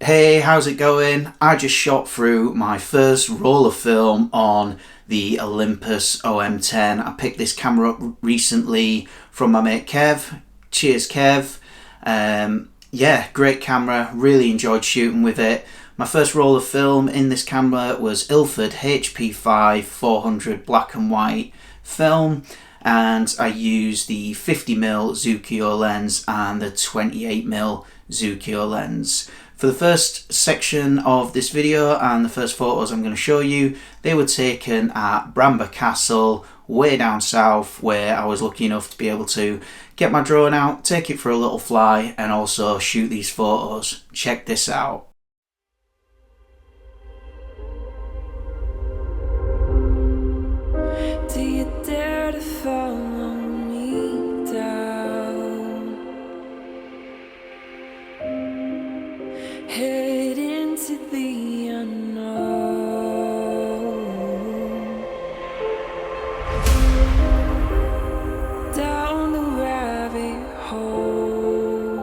Hey, how's it going? I just shot through my first roll of film on the Olympus OM10. I picked this camera up recently from my mate Kev. Cheers, Kev. Yeah, great camera. Really enjoyed shooting with it. My first roll of film in this camera was Ilford HP5 400 black and white film, and I used the 50mm Zucchio lens and the 28mm Zucchio lens. For the first section of this video and the first photos I'm going to show you, they were taken at Bramber Castle, way down south, where I was lucky enough to be able to get my drone out, take it for a little fly, and also shoot these photos. Check this out. Do you dare to follow me down? Head into the unknown, down the rabbit hole,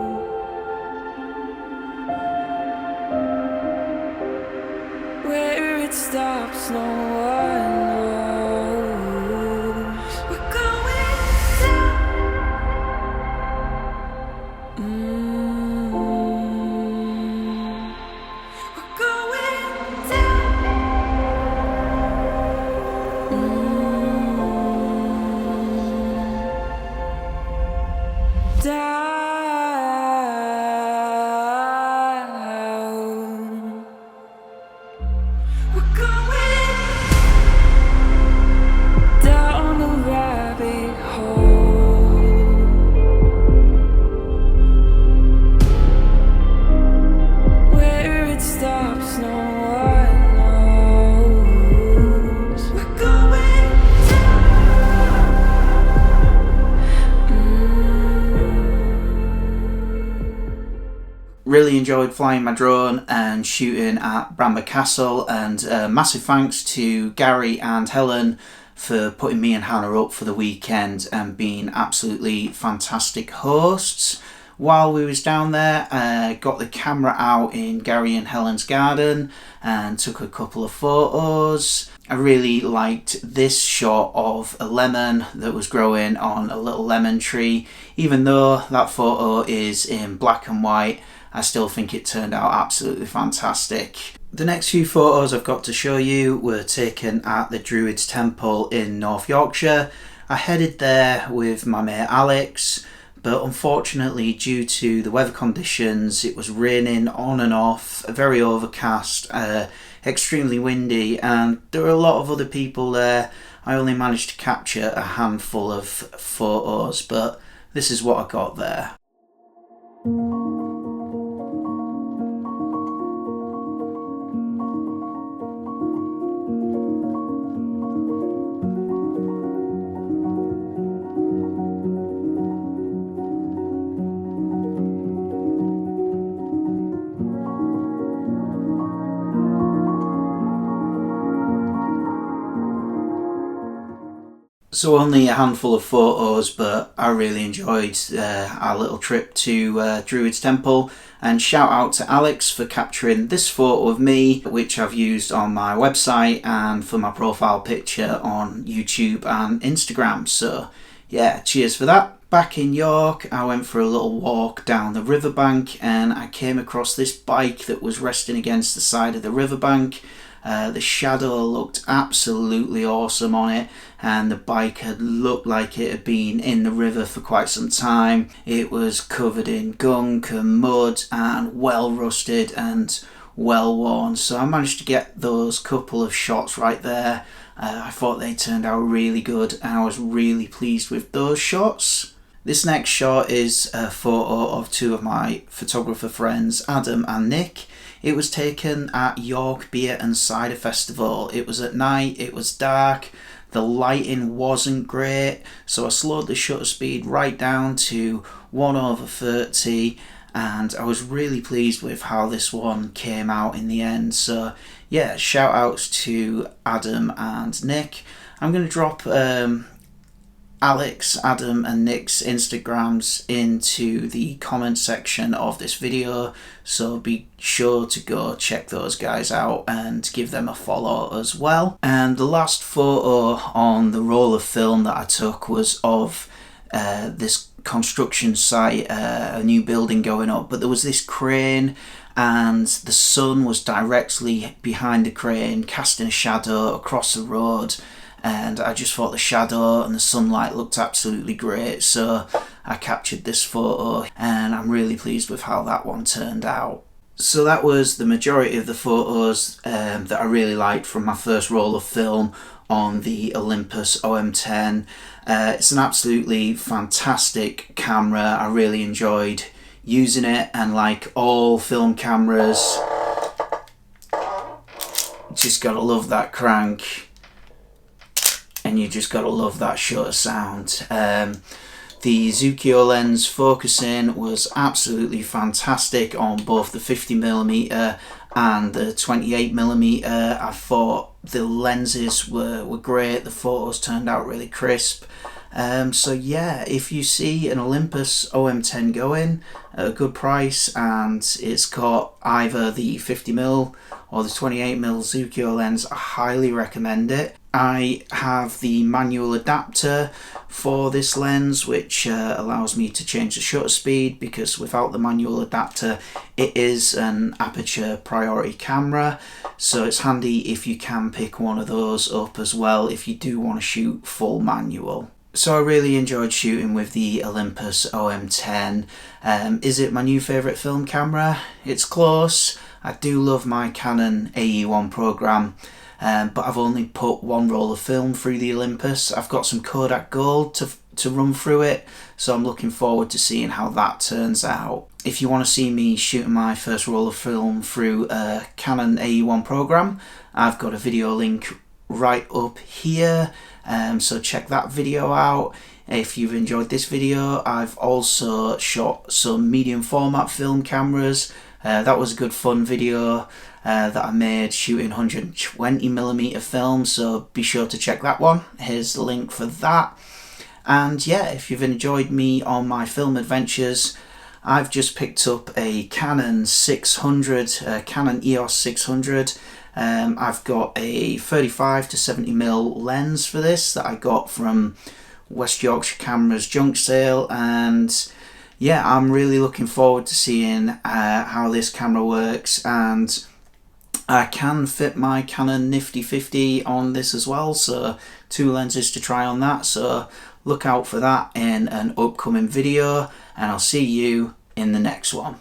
where it stops no one knows. We're going down. We're going down. Down. We're going down the rabbit hole, where it stops no one knows. We're going down. Really enjoyed flying my drone and shooting at Bramber Castle, and massive thanks to Gary and Helen for putting me and Hannah up for the weekend and being absolutely fantastic hosts. While we was down there, got the camera out in Gary and Helen's garden and took a couple of photos. I really liked this shot of a lemon that was growing on a little lemon tree. Even though that photo is in black and white, I still think it turned out absolutely fantastic. The next few photos I've got to show you were taken at the Druids Temple in North Yorkshire. I headed there with my mate Alex, but unfortunately due to the weather conditions, it was raining on and off, very overcast, extremely windy, and there were a lot of other people there. I only managed to capture a handful of photos, but this is what I got there. So only a handful of photos, but I really enjoyed our little trip to Druids Temple, and shout out to Alex for capturing this photo of me, which I've used on my website and for my profile picture on YouTube and Instagram. So yeah, cheers for that. Back in York, I went for a little walk down the riverbank and I came across this bike that was resting against the side of the riverbank. The shadow looked absolutely awesome on it, and the bike had looked like it had been in the river for quite some time. It was covered in gunk and mud and well rusted and well worn, so I managed to get those couple of shots right there. I thought they turned out really good and I was really pleased with those shots. This next shot is a photo of two of my photographer friends, Adam and Nick. It was taken at York Beer and Cider Festival. It was at night, it was dark, the lighting wasn't great, so I slowed the shutter speed right down to 1/30, and I was really pleased with how this one came out in the end. So yeah, shout outs to Adam and Nick. I'm going to drop Alex, Adam and Nick's Instagrams into the comment section of this video, so be sure to go check those guys out and give them a follow as well. And the last photo on the roll of film that I took was of this construction site, a new building going up, but there was this crane and the sun was directly behind the crane casting a shadow across the road, and I just thought the shadow and the sunlight looked absolutely great, so I captured this photo and I'm really pleased with how that one turned out. So that was the majority of the photos that I really liked from my first roll of film on the Olympus OM10. It's an absolutely fantastic camera. I really enjoyed using it, and like all film cameras, just gotta love that crank, and you just gotta love that shutter sound. The Zuikio lens focusing was absolutely fantastic on both the 50mm and the 28mm. I thought the lenses were great, the photos turned out really crisp. So yeah, if you see an Olympus OM10 going at a good price and it's got either the 50mm or the 28mm Zuikio lens, I highly recommend it. I have the manual adapter for this lens, which allows me to change the shutter speed, because without the manual adapter it is an aperture priority camera, so it's handy if you can pick one of those up as well if you do want to shoot full manual. So I really enjoyed shooting with the Olympus OM10. Is it my new favourite film camera? It's close. I do love my Canon AE1 program, but I've only put one roll of film through the Olympus. I've got some Kodak Gold to run through it, so I'm looking forward to seeing how that turns out. If you want to see me shooting my first roll of film through a Canon AE1 program, I've got a video link right up here, so check that video out. If you've enjoyed this video, I've also shot some medium format film cameras. That was a good fun video that I made shooting 120mm film, so be sure to check that one. Here's the link for that. And yeah, if you've enjoyed me on my film adventures, I've just picked up a Canon 600, Canon EOS 600. I've got a 35 to 70mm lens for this that I got from West Yorkshire Cameras junk sale, and yeah, I'm really looking forward to seeing how this camera works, and I can fit my Canon Nifty 50 on this as well, so 2 lenses to try on that, so look out for that in an upcoming video, and I'll see you in the next one.